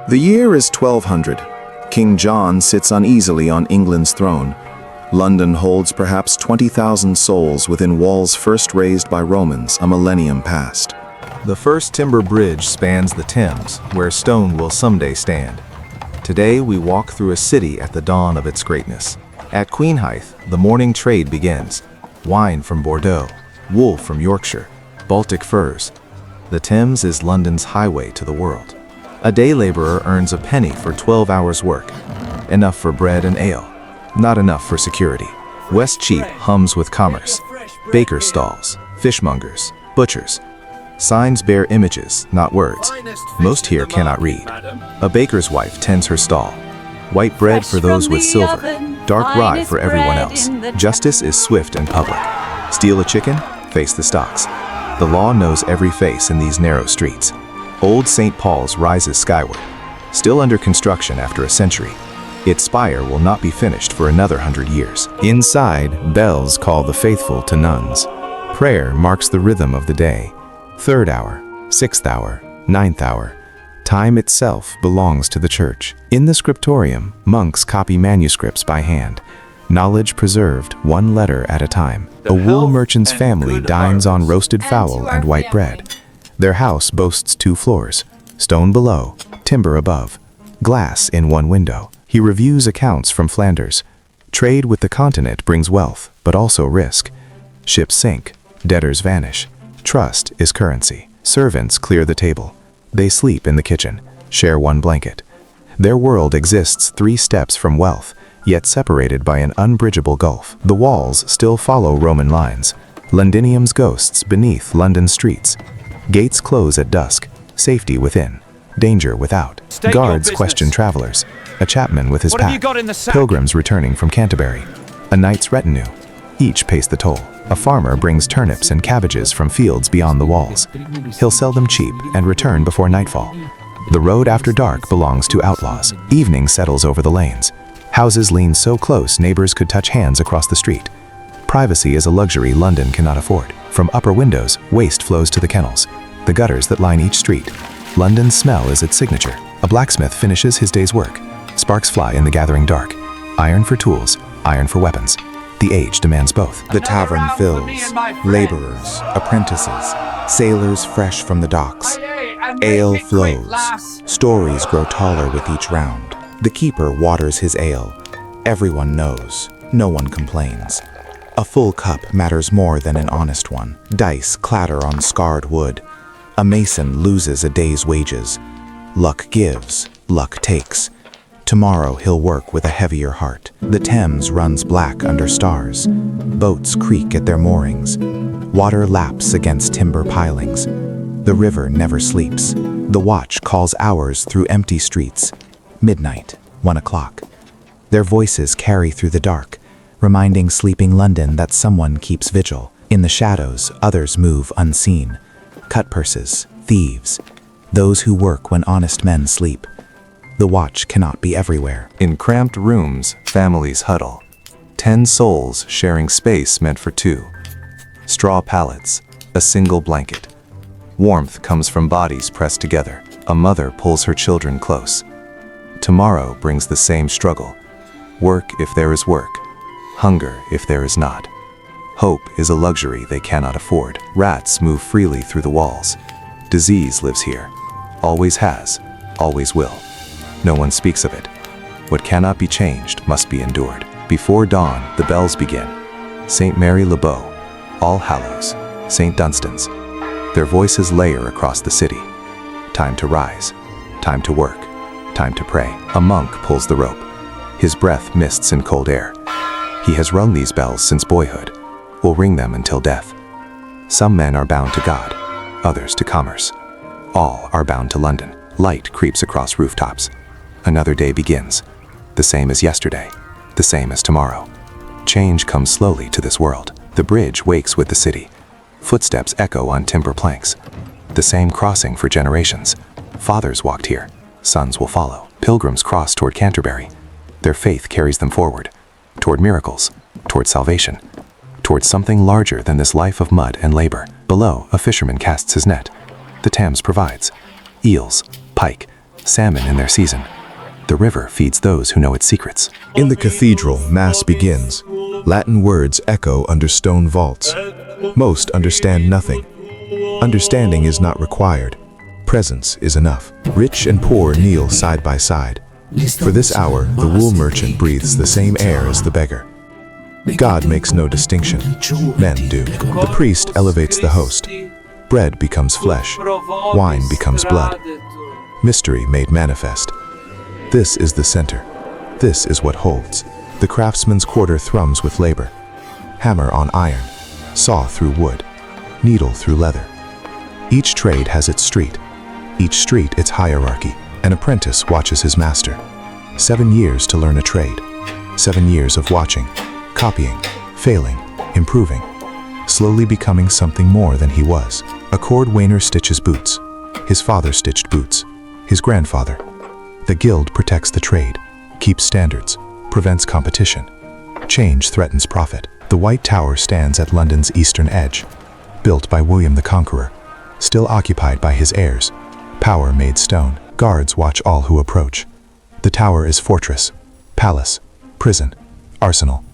The year is 1200. King John sits uneasily on England's throne. London holds perhaps 20,000 souls within walls first raised by Romans a millennium past. The first timber bridge spans the Thames, where stone will someday stand. Today we walk through a city at the dawn of its greatness. At Queenhithe, the morning trade begins. Wine from Bordeaux, wool from Yorkshire, Baltic furs. The Thames is London's highway to the world. A day laborer earns a penny for 12 hours work. Enough for bread and ale, not enough for security. West Cheap hums with commerce. Bakers' stalls, fishmongers, butchers. Signs bear images, not words. Most here cannot read. A baker's wife tends her stall. White bread for those with silver, dark rye for everyone else. Justice is swift and public. Steal a chicken, face the stocks. The law knows every face in these narrow streets. Old St. Paul's rises skyward, still under construction after a century. Its spire will not be finished for another 100 years. Inside, bells call the faithful to nuns. Prayer marks the rhythm of the day. 3rd hour, 6th hour, 9th hour. Time itself belongs to the church. In the scriptorium, monks copy manuscripts by hand. Knowledge preserved one letter at a time. A wool merchant's family dines on roasted fowl and white bread. Their house boasts 2 floors, stone below, timber above, glass in one window. He reviews accounts from Flanders. Trade with the continent brings wealth, but also risk. Ships sink, debtors vanish. Trust is currency. Servants clear the table. They sleep in the kitchen, share one blanket. Their world exists 3 steps from wealth, yet separated by an unbridgeable gulf. The walls still follow Roman lines. Londinium's ghosts beneath London streets. Gates close at dusk, safety within, danger without. Guards question travelers, a chapman with his pack, pilgrims returning from Canterbury, a knight's retinue. Each pays the toll. A farmer brings turnips and cabbages from fields beyond the walls. He'll sell them cheap and return before nightfall. The road after dark belongs to outlaws. Evening settles over the lanes. Houses lean so close neighbors could touch hands across the street. Privacy is a luxury London cannot afford. From upper windows, waste flows to the kennels, the gutters that line each street. London's smell is its signature. A blacksmith finishes his day's work. Sparks fly in the gathering dark. Iron for tools, iron for weapons. The age demands both. The tavern fills. Laborers, apprentices, sailors fresh from the docks. Ale flows. Stories grow taller with each round. The keeper waters his ale. Everyone knows. No one complains. A full cup matters more than an honest one. Dice clatter on scarred wood. A mason loses a day's wages. Luck gives, luck takes. Tomorrow he'll work with a heavier heart. The Thames runs black under stars. Boats creak at their moorings. Water laps against timber pilings. The river never sleeps. The watch calls hours through empty streets. Midnight, 1 o'clock. Their voices carry through the dark, reminding sleeping London that someone keeps vigil. In the shadows, others move unseen. Cut purses, thieves, those who work when honest men sleep. The watch cannot be everywhere. In cramped rooms, families huddle. 10 souls sharing space meant for 2. Straw pallets, a single blanket. Warmth comes from bodies pressed together. A mother pulls her children close. Tomorrow brings the same struggle. Work if there is work. Hunger if there is not. Hope is a luxury they cannot afford. Rats move freely through the walls. Disease lives here. Always has, always will. No one speaks of it. What cannot be changed must be endured. Before dawn, the bells begin. St. Mary Le Bow, All Hallows, St. Dunstan's. Their voices layer across the city. Time to rise. Time to work. Time to pray. A monk pulls the rope. His breath mists in cold air. He has rung these bells since boyhood. Will ring them until death. Some men are bound to God, others to commerce. All are bound to London. Light creeps across rooftops. Another day begins. The same as yesterday. The same as tomorrow. Change comes slowly to this world. The bridge wakes with the city. Footsteps echo on timber planks. The same crossing for generations. Fathers walked here. Sons will follow. Pilgrims cross toward Canterbury. Their faith carries them forward. Toward miracles. Toward salvation. Toward something larger than this life of mud and labor. Below, a fisherman casts his net. The Thames provides. Eels, pike, salmon in their season. The river feeds those who know its secrets. In the cathedral, Mass begins. Latin words echo under stone vaults. Most understand nothing. Understanding is not required. Presence is enough. Rich and poor kneel side by side. For this hour, the wool merchant breathes the same air as the beggar. God makes no distinction. Men do. The priest elevates the host. Bread becomes flesh. Wine becomes blood. Mystery made manifest. This is the center. This is what holds. The craftsman's quarter thrums with labor. Hammer on iron. Saw through wood. Needle through leather. Each trade has its street. Each street its hierarchy. An apprentice watches his master. 7 years to learn a trade. 7 years of watching, copying, failing, improving, slowly becoming something more than he was. A cordwainer stitches boots. His father stitched boots. His grandfather. The guild protects the trade, keeps standards, prevents competition. Change threatens profit. The White Tower stands at London's eastern edge, built by William the Conqueror, still occupied by his heirs. Power made stone. Guards watch all who approach. The tower is fortress, palace, prison, arsenal.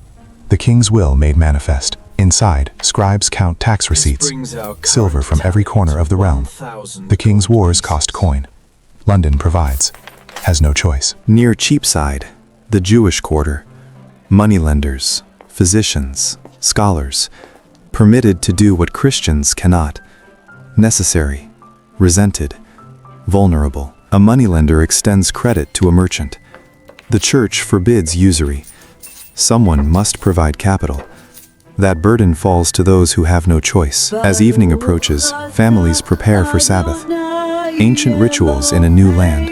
The king's will made manifest. Inside, scribes count tax receipts, silver from every corner of the realm. The king's wars cost coin. London provides, has no choice. Near Cheapside, the Jewish quarter, moneylenders, physicians, scholars, permitted to do what Christians cannot. Necessary, resented, vulnerable. A moneylender extends credit to a merchant. The church forbids usury. Someone must provide capital. That burden falls to those who have no choice. As evening approaches, families prepare for Sabbath. Ancient rituals in a new land.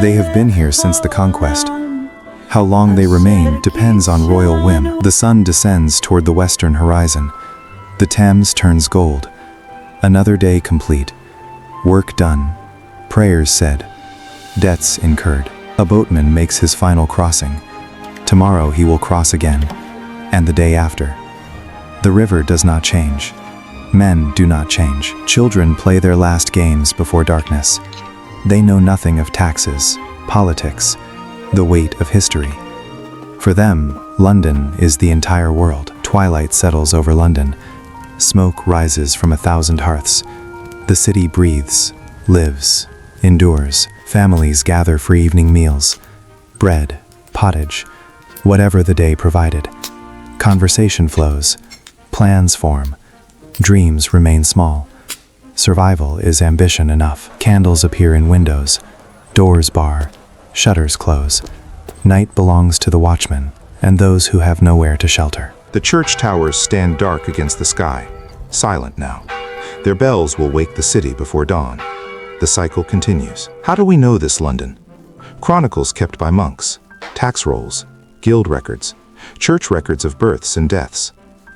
They have been here since the conquest. How long they remain depends on royal whim. The sun descends toward the western horizon. The Thames turns gold. Another day complete. Work done. Prayers said. Debts incurred. A boatman makes his final crossing. Tomorrow he will cross again, and the day after. The river does not change. Men do not change. Children play their last games before darkness. They know nothing of taxes, politics, the weight of history. For them, London is the entire world. Twilight settles over London. Smoke rises from 1,000 hearths. The city breathes, lives, endures. Families gather for evening meals. Bread, pottage, whatever the day provided. Conversation flows. Plans form. Dreams remain small. Survival is ambition enough. Candles appear in windows. Doors bar. Shutters close. Night belongs to the watchmen and those who have nowhere to shelter. The church towers stand dark against the sky, silent now. Their bells will wake the city before dawn. The cycle continues. How do we know this London? Chronicles kept by monks, tax rolls, guild records, church records of births and deaths,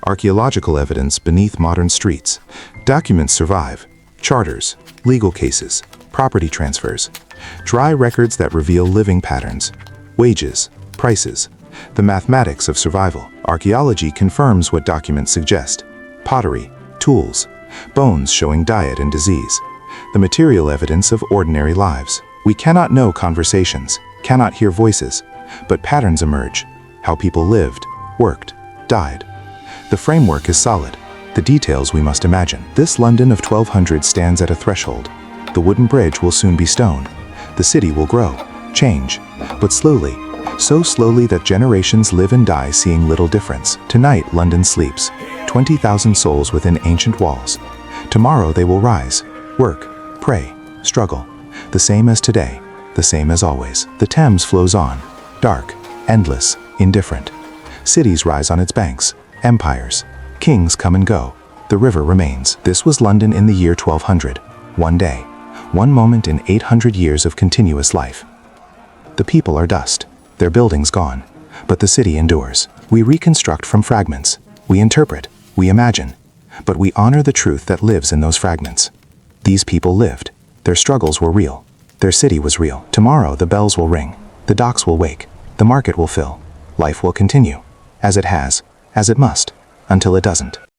archaeological evidence beneath modern streets. Documents survive, charters, legal cases, property transfers, dry records that reveal living patterns, wages, prices, the mathematics of survival. Archaeology confirms what documents suggest. Pottery, tools, bones showing diet and disease, the material evidence of ordinary lives. We cannot know conversations, cannot hear voices, but patterns emerge, how people lived, worked, died. The framework is solid, the details we must imagine. This London of 1200 stands at a threshold. The wooden bridge will soon be stone. The city will grow, change, but slowly, so slowly that generations live and die seeing little difference. Tonight, London sleeps, 20,000 souls within ancient walls. Tomorrow they will rise, work, pray, struggle, the same as today, the same as always. The Thames flows on, dark, endless, indifferent. Cities rise on its banks, empires, kings come and go. The river remains. This was London in the year 1200, one day, one moment in 800 years of continuous life. The people are dust, their buildings gone, but the city endures. We reconstruct from fragments, we interpret, we imagine, but we honor the truth that lives in those fragments. These people lived, their struggles were real, their city was real. Tomorrow the bells will ring, the docks will wake, the market will fill, life will continue, as it has, as it must, until it doesn't.